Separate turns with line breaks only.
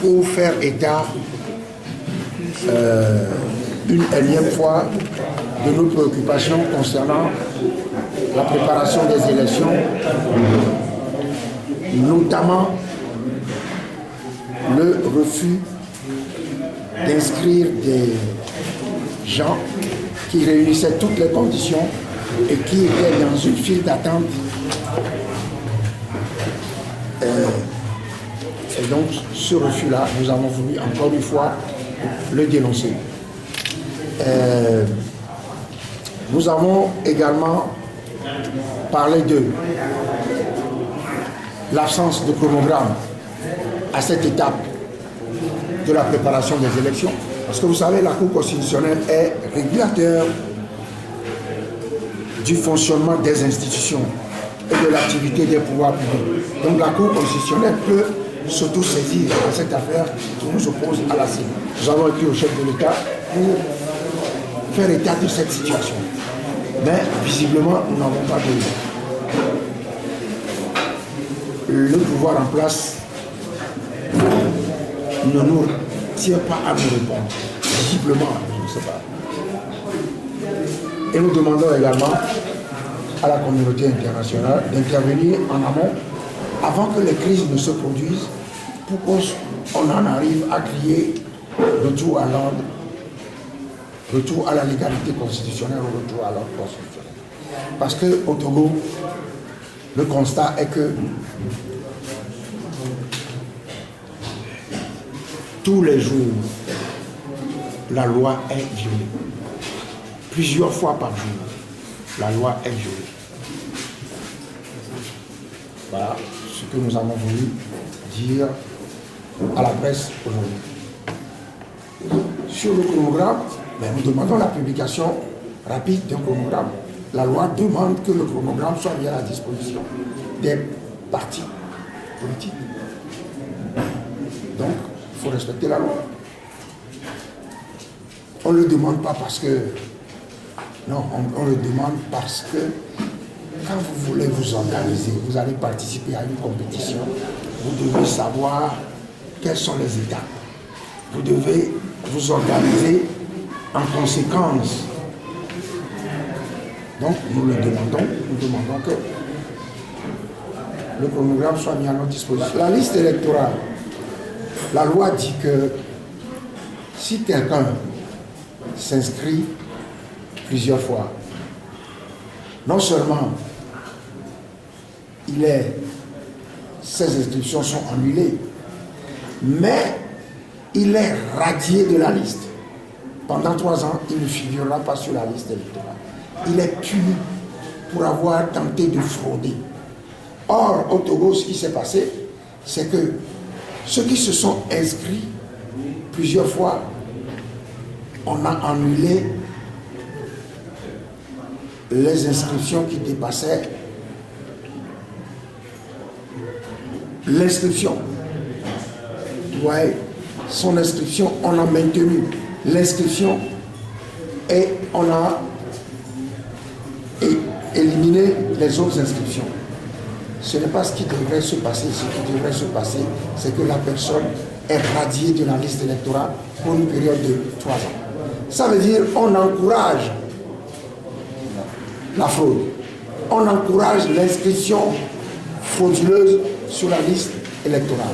pour faire état une énième fois de nos préoccupations concernant la préparation des élections, notamment le refus d'inscrire des gens qui réunissaient toutes les conditions et qui étaient dans une file d'attente. Et donc, ce refus-là, nous avons voulu encore une fois le dénoncer. Nous avons également parlé de l'absence de chronogramme à cette étape de la préparation des élections. Parce que vous savez, la Cour constitutionnelle est régulateur du fonctionnement des institutions et de l'activité des pouvoirs publics. Donc la Cour constitutionnelle peut s'auto-saisir dans cette affaire qui nous oppose à la CENI. Nous avons écrit au chef de l'État pour faire état de cette situation. Mais visiblement, nous n'avons pas de... Le pouvoir en place ne nous tient pas à nous répondre. Visiblement, je ne sais pas. Et nous demandons également à la communauté internationale d'intervenir en amont avant que les crises ne se produisent pour qu'on en arrive à crier retour à l'ordre, retour à la légalité constitutionnelle ou retour à l'ordre constitutionnel. Parce qu'au Togo, le constat est que tous les jours, la loi est violée. Plusieurs fois par jour, la loi est violée. Voilà ce que nous avons voulu dire à la presse aujourd'hui. Sur le chronogramme, nous demandons la publication rapide d'un chronogramme. La loi demande que le chronogramme soit mis à la disposition des partis politiques. Donc, il faut respecter la loi. On ne le demande pas parce que... Non, on le demande parce que quand vous voulez vous organiser, vous allez participer à une compétition, vous devez savoir quelles sont les étapes. Vous devez vous organiser en conséquence. Donc, nous demandons que le chronogramme soit mis à notre disposition. La liste électorale, la loi dit que si quelqu'un s'inscrit plusieurs fois, non seulement ses inscriptions sont annulées, mais il est radié de la liste. Pendant 3 ans, il ne figurera pas sur la liste électorale. Il est puni pour avoir tenté de frauder. Or, au Togo, ce qui s'est passé, c'est que ceux qui se sont inscrits plusieurs fois, on a annulé les inscriptions qui dépassaient l'inscription. Ouais, son inscription, on a maintenu l'inscription et on a éliminé les autres inscriptions. Ce n'est pas ce qui devrait se passer. Ce qui devrait se passer, c'est que la personne est radiée de la liste électorale pour une période de 3 ans. Ça veut dire qu'on encourage la fraude. On encourage l'inscription frauduleuse sur la liste électorale.